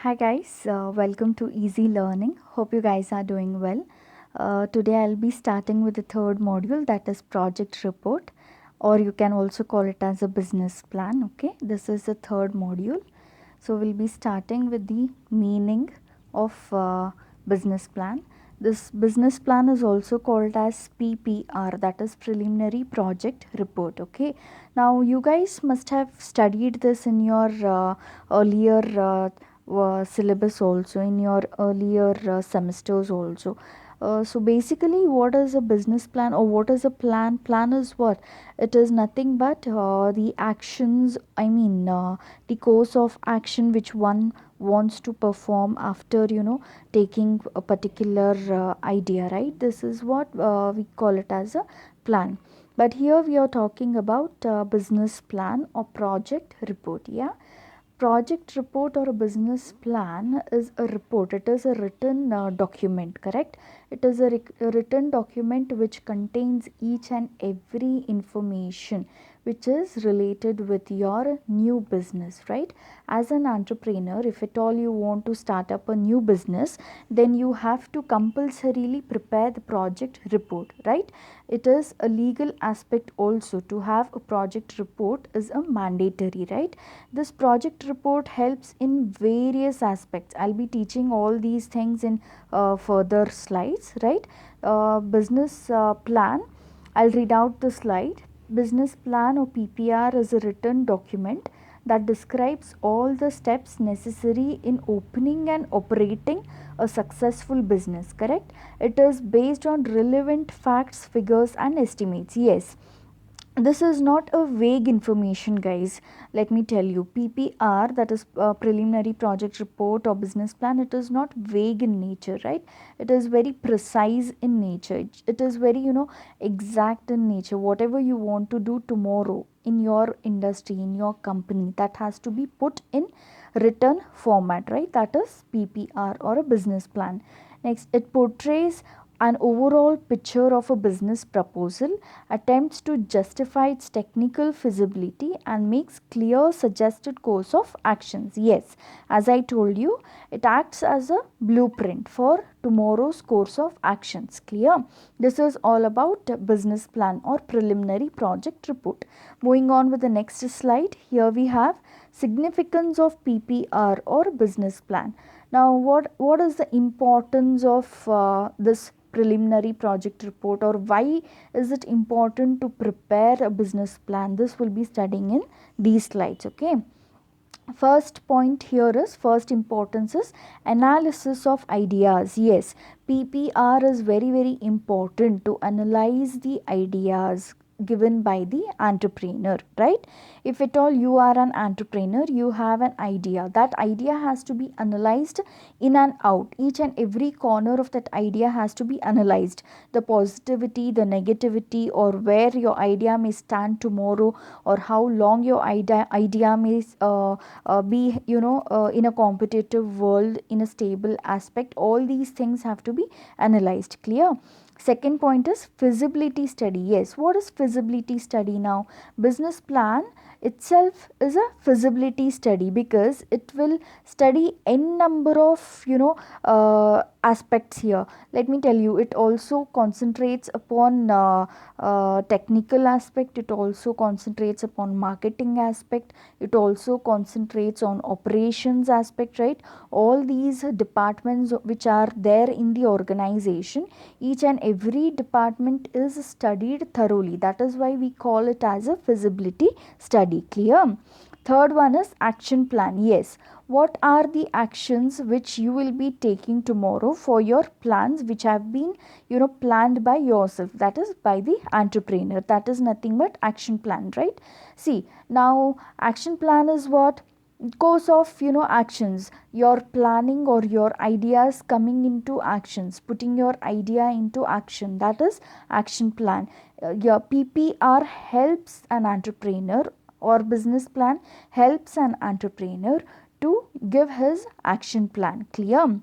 Hi guys, welcome to Easy Learning. Hope you guys are doing well. Today I'll be starting with the third module, that is project report, or you can also call it as a business plan. Okay, this is the third module. So we'll be starting with the meaning of business plan. This business plan is also called as PPR, that is preliminary project report. Okay, now you guys must have studied this in your earlier syllabus, also in your earlier semesters also. So basically, what is a business plan, or what is a plan? Plan is what? It is nothing but the actions, the course of action which one wants to perform after taking a particular idea, right? This is what we call it as a plan. But here we are talking about business plan or project report. Yeah, project report or a business plan is a report. It is a written document, correct? It is a written document which contains each and every information which is related with your new business, right? As an entrepreneur, if at all you want to start up a new business, then you have to compulsorily prepare the project report, right? It is a legal aspect also. To have a project report is a mandatory, right? This project report helps in various aspects. I'll be teaching all these things in further slides, right? Business plan, I'll read out the slide. Business plan or PPR is a written document that describes all the steps necessary in opening and operating a successful business, correct? It is based on relevant facts, figures and estimates. Yes, this is not a vague information, guys. Let me tell you, PPR, that is preliminary project report or business plan, it is not vague in nature, right? It is very precise in nature. It is very exact in nature. Whatever you want to do tomorrow in your industry, in your company, that has to be put in written format, right? That is PPR or a business plan. Next, it portrays an overall picture of a business proposal, attempts to justify its technical feasibility and makes clear suggested course of actions. Yes, as I told you, it acts as a blueprint for tomorrow's course of actions. Clear? This is all about business plan or preliminary project report. Moving on with the next slide, here we have significance of PPR or business plan. Now, what is the importance of this preliminary project report, or why is it important to prepare a business plan? This will be studying in these slides. Okay, first point here is, first importance is analysis of ideas. Yes, PPR is very important to analyze the ideas given by the entrepreneur, right? If at all you are an entrepreneur, you have an idea. That idea has to be analyzed in and out. Each and every corner of that idea has to be analyzed. The positivity, the negativity, or where your idea may stand tomorrow, or how long your idea may be in a competitive world, in a stable aspect. All these things have to be analyzed. Clear? Second point is feasibility study. Yes, what is feasibility study? Now, business plan itself is a feasibility study because it will study n number of aspects here. Let me tell you, it also concentrates upon technical aspect, it also concentrates upon marketing aspect, it also concentrates on operations aspect, right? All these departments which are there in the organization, each and every department is studied thoroughly. That is why we call it as a feasibility study. Clear? Third one is action plan. Yes, what are the actions which you will be taking tomorrow for your plans which have been planned by yourself, that is by the entrepreneur? That is nothing but action plan, right? See, now action plan is what? Course of actions, your planning or your ideas coming into actions, putting your idea into action, that is action plan. Your PPR helps an entrepreneur, or business plan helps an entrepreneur to give his action plan. Clear?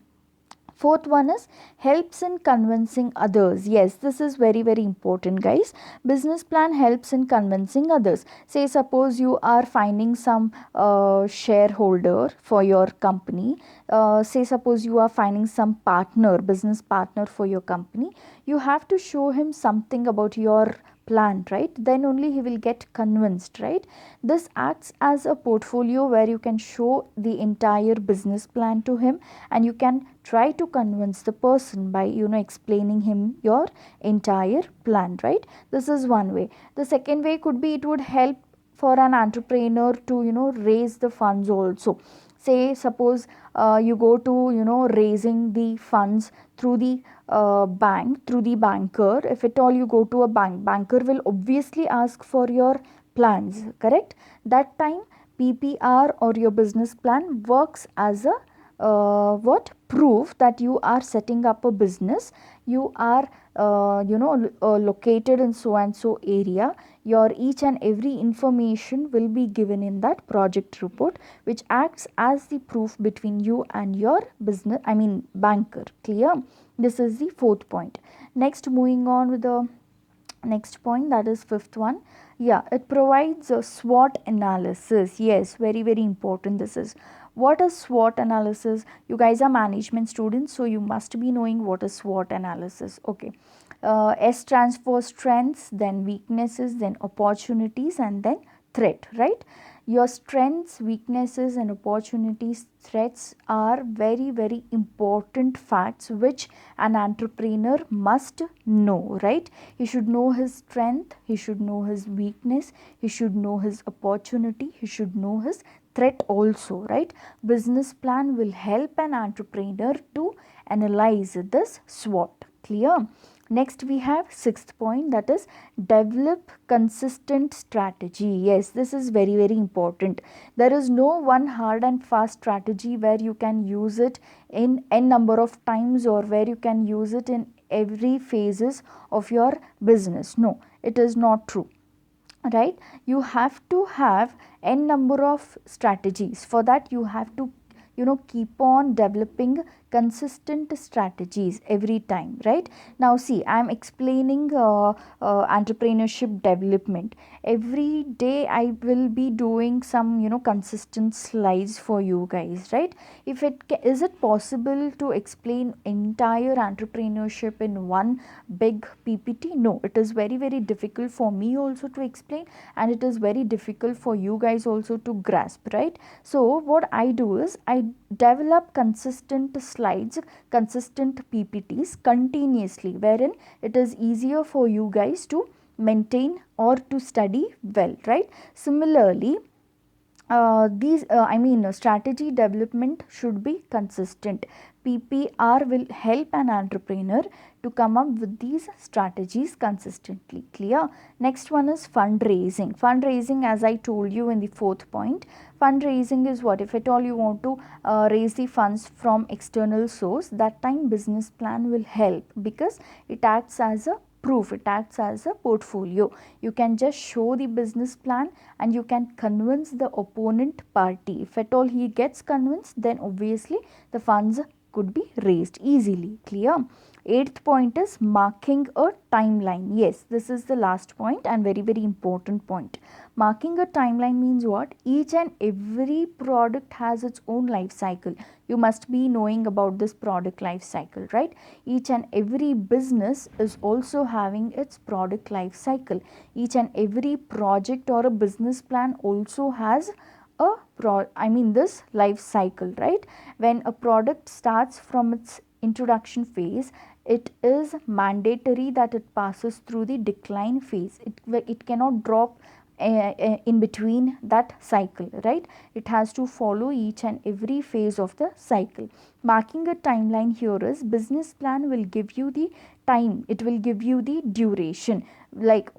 Fourth one is helps in convincing others. Yes, this is very, very important, guys. Business plan helps in convincing others. Say, suppose you are finding some shareholder for your company. Say, suppose you are finding some partner, business partner for your company. You have to show him something about your plan, right? Then only he will get convinced, right? This acts as a portfolio where you can show the entire business plan to him, and you can try to convince the person by explaining him your entire plan, right? This is one way. The second way could be, it would help for an entrepreneur to raise the funds also. Say, suppose you go to raising the funds through the bank, through the banker. If at all you go to a banker will obviously ask for your plans, correct? That time PPR or your business plan works as a what proof that you are setting up a business, you are located in so and so area. Your each and every information will be given in that project report, which acts as the proof between you and your business, I mean banker. Clear? This is the fourth point. Next, moving on with the next point, that is fifth one. Yeah, it provides a SWOT analysis. Yes, very, very important. This is what is SWOT analysis. You guys are management students, so you must be knowing what is SWOT analysis. Okay. S stands for strengths, then weaknesses, then opportunities, and then threat, right? Your strengths, weaknesses, and opportunities, threats are very, very important facts which an entrepreneur must know, right? He should know his strength, he should know his weakness, he should know his opportunity, he should know his threat also, right? Business plan will help an entrepreneur to analyze this SWOT. Clear? Next, we have sixth point, that is develop consistent strategy. Yes, this is very, very important. There is no one hard and fast strategy where you can use it in n number of times, or where you can use it in every phases of your business. No, it is not true, right? You have to have n number of strategies. For that, you have to keep on developing consistent strategies every time, right? Now see, I am explaining entrepreneurship development. Every day I will be doing some consistent slides for you guys, right? If it is it possible to explain entire entrepreneurship in one big PPT? No, it is very, very difficult for me also to explain, and it is very difficult for you guys also to grasp, right? So what I do is I develop consistent slides, consistent PPTs continuously, wherein it is easier for you guys to maintain or to study well, right? Similarly, strategy development should be consistent. PPR will help an entrepreneur to come up with these strategies consistently. Clear? Next one is fundraising. Fundraising, as I told you in the fourth point, fundraising is what? If at all you want to raise the funds from external source, that time business plan will help, because it acts as a proof, it acts as a portfolio. You can just show the business plan and you can convince the opponent party. If at all he gets convinced, then obviously the funds could be raised easily. Clear? Eighth point is marking a timeline. Yes, this is the last point and very, very important point. Marking a timeline means what? Each and every product has its own life cycle. You must be knowing about this product life cycle, right? Each and every business is also having its product life cycle. Each and every project or a business plan also has this life cycle, right? When a product starts from its introduction phase, it is mandatory that it passes through the decline phase. It cannot drop in between that cycle, right? It has to follow each and every phase of the cycle. Marking a timeline here is, business plan will give you the time, it will give you the duration, like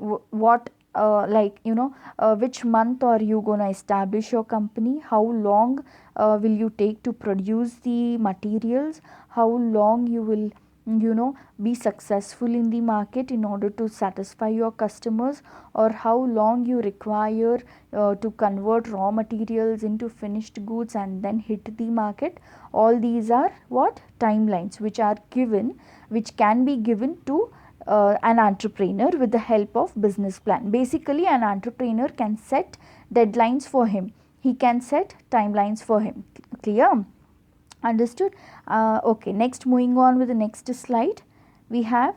which month are you going to establish your company, how long will you take to produce the materials, how long you will be successful in the market in order to satisfy your customers, or how long you require to convert raw materials into finished goods and then hit the market. All these are what? Timelines which are given, which can be given to an entrepreneur with the help of business plan. Basically, an entrepreneur can set deadlines for him. He can set timelines for him. Clear? Understood? Okay, next, moving on with the next slide, we have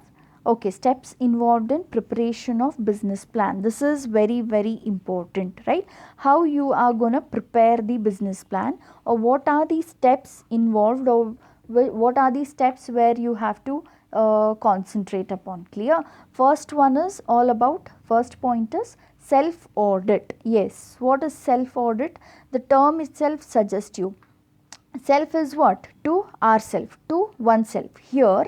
steps involved in preparation of business plan. This is very, very important, right? How you are going to prepare the business plan, or what are the steps involved, or what are the steps where you have to concentrate upon. Clear? First one is all about, first point is self audit. Yes, what is self audit? The term itself suggests you. Self is what? To ourself, to oneself. Here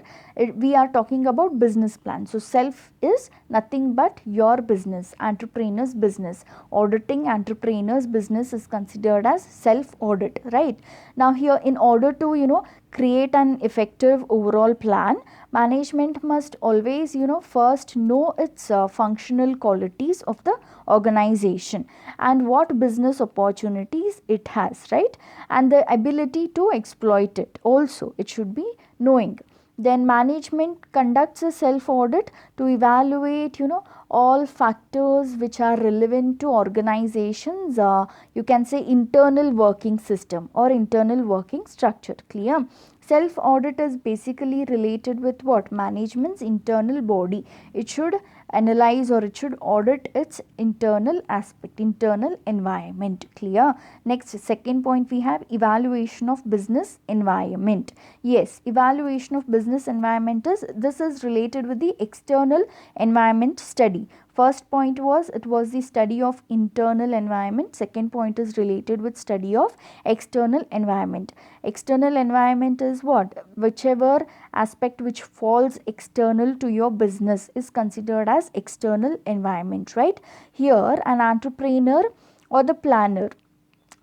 we are talking about business plan. So self is nothing but your business, entrepreneur's business. Auditing entrepreneur's business is considered as self audit, right? Now here, in order to create an effective overall plan, management must always first know its functional qualities of the organization and what business opportunities it has, right? And the ability to exploit it also, it should be knowing. Then management conducts a self audit to evaluate all factors which are relevant to organizations, you can say internal working system or internal working structure. Clear? Self audit is basically related with what? Management's internal body. It should analyze, or it should audit its internal aspect, internal environment. Clear? Next, second point, we have evaluation of business environment. Yes, evaluation of business environment is related with the external environment study. First point was, it was the study of internal environment. Second point is related with study of external environment. External environment is what? Whichever aspect which falls external to your business is considered as external environment, right? Here, an entrepreneur or the planner,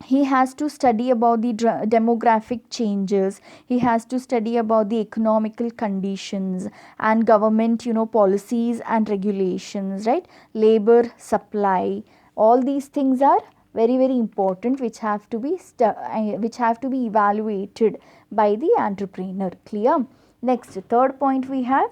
he has to study about the demographic changes, he has to study about the economical conditions and government policies and regulations, right? Labor supply, all these things are very, very important, which have to be evaluated by the entrepreneur. Clear? Next, third point, we have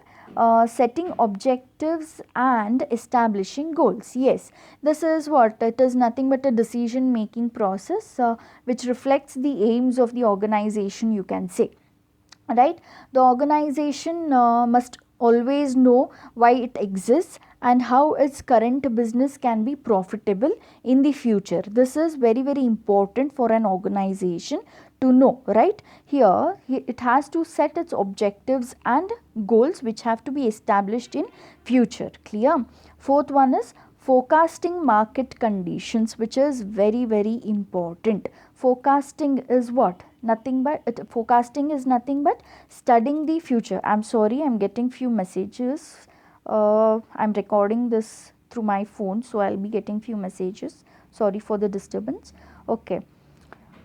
setting objectives and establishing goals. Yes, this is what? It is nothing but a decision making process which reflects the aims of the organization, you can say, right? The organization must always know why it exists and how its current business can be profitable in the future. This is very, very important for an organization to know, right? Here it has to set its objectives and goals which have to be established in future. Clear? Fourth one is forecasting market conditions, which is very, very important. Forecasting is what? Forecasting is nothing but studying the future. I'm sorry, I'm getting few messages. I'm recording this through my phone, so I'll be getting few messages. Sorry for the disturbance. Okay.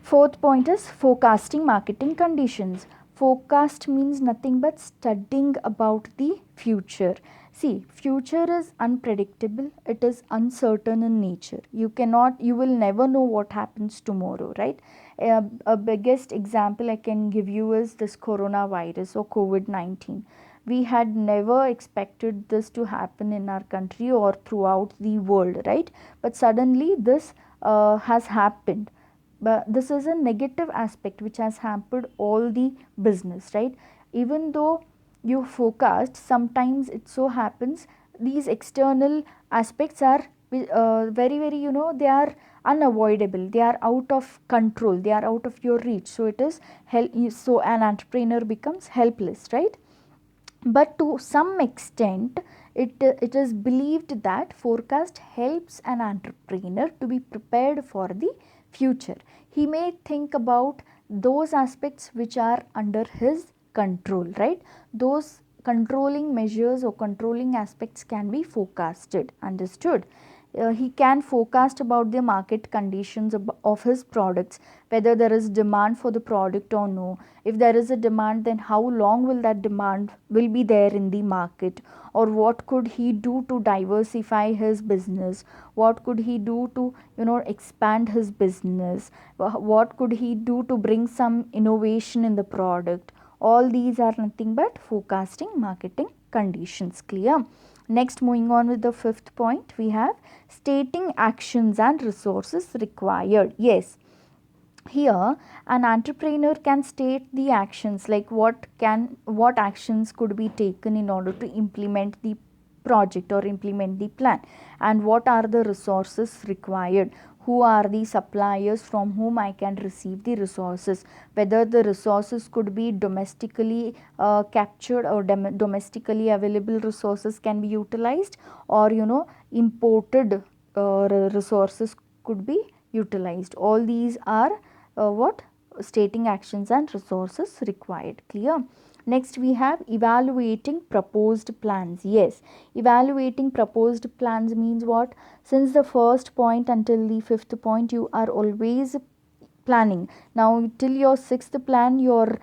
Fourth point is forecasting marketing conditions. Forecast means nothing but studying about the future. See, future is unpredictable, it is uncertain in nature. You will never know what happens tomorrow, right? A biggest example I can give you is this coronavirus or COVID-19. We had never expected this to happen in our country or throughout the world, right? But suddenly this has happened. But this is a negative aspect which has hampered all the business, right? Even though you forecast, sometimes it so happens these external aspects are very, very they are unavoidable, they are out of control, they are out of your reach. So it is so an entrepreneur becomes helpless, right? But to some extent, it is believed that forecast helps an entrepreneur to be prepared for the future. He may think about those aspects which are under his control, right? Those controlling measures or controlling aspects can be forecasted. Understood? he can forecast about the market conditions of his products, whether there is demand for the product or no. If there is a demand, then how long will that demand will be there in the market, or what could he do to diversify his business, what could he do to expand his business, what could he do to bring some innovation in the product. All these are nothing but forecasting marketing conditions. Clear? Next, moving on with the fifth point, we have stating actions and resources required. Yes, here an entrepreneur can state the actions, like what actions could be taken in order to implement the project or implement the plan, and what are the resources required, who are the suppliers from whom I can receive the resources, whether the resources could be domestically captured, or domestically available resources can be utilized, or imported resources could be utilized. All these are what stating actions and resources required. Clear? Next, we have evaluating proposed plans. Yes, evaluating proposed plans means what? Since the first point until the fifth point, you are always planning. Now till your sixth plan, your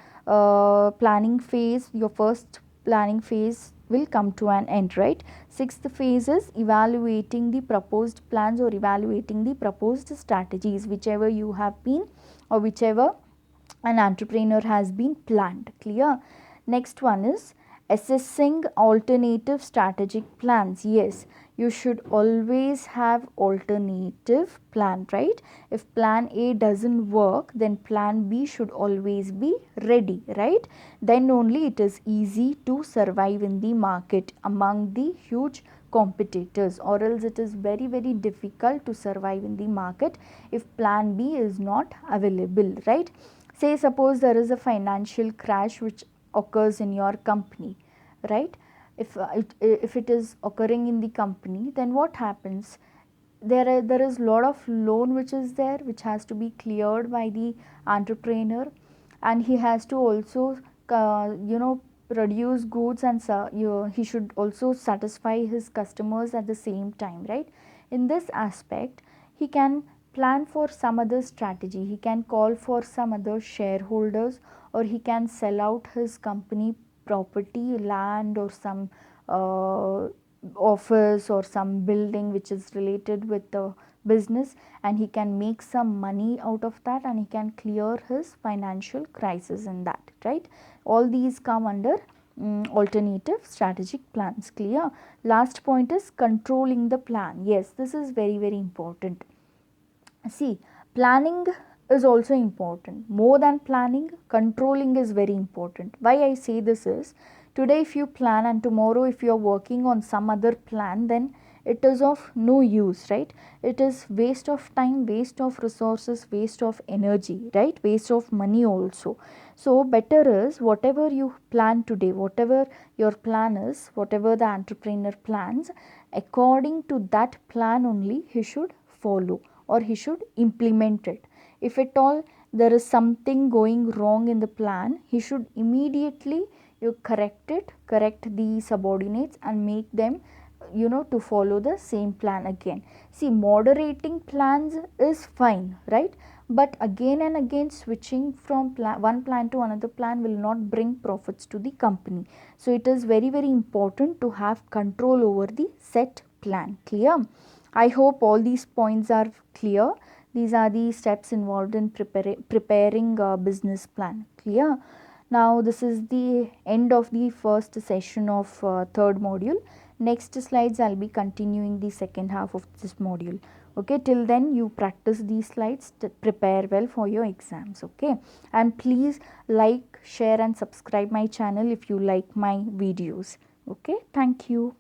planning phase, your first planning phase will come to an end, right? Sixth phase is evaluating the proposed plans or evaluating the proposed strategies, whichever you have been, or whichever an entrepreneur has been planned. Clear? Next one is assessing alternative strategic plans. Yes, you should always have alternative plan, right? If plan A doesn't work, then plan B should always be ready, right? Then only it is easy to survive in the market among the huge competitors, or else it is very very difficult to survive in the market if plan B is not available, right? Say suppose there is a financial crash which occurs in your company, right? If it is occurring in the company, then what happens? There is lot of loan which is there, which has to be cleared by the entrepreneur, and he has to also produce goods, and he should also satisfy his customers at the same time, right? In this aspect, he can plan for some other strategy, he can call for some other shareholders, or he can sell out his company property, land, or some office or some building which is related with the business, and he can make some money out of that, and he can clear his financial crisis in that, right? All these come under alternative strategic plans. Clear? Last point is controlling the plan. Yes, this is very very important. See, planning is also important. More than planning, controlling is very important. Why I say this is, today if you plan and tomorrow if you are working on some other plan, then it is of no use, right? It is waste of time, waste of resources, waste of energy, right? Waste of money also. So better is whatever you plan today, whatever your plan is, whatever the entrepreneur plans, according to that plan only he should follow, or he should implement it. If at all there is something going wrong in the plan, he should immediately correct it, correct the subordinates, and make them to follow the same plan again. See, moderating plans is fine, right? But again and again switching from one plan to another plan will not bring profits to the company. So it is very very important to have control over the set plan. Clear? I hope all these points are clear. These are the steps involved in preparing a business plan. Clear? Now this is the end of the first session of third module. Next slides I'll be continuing the second half of this module. Okay, till then you practice these slides to prepare well for your exams. Okay, and please like, share and subscribe my channel if you like my videos. Okay, thank you.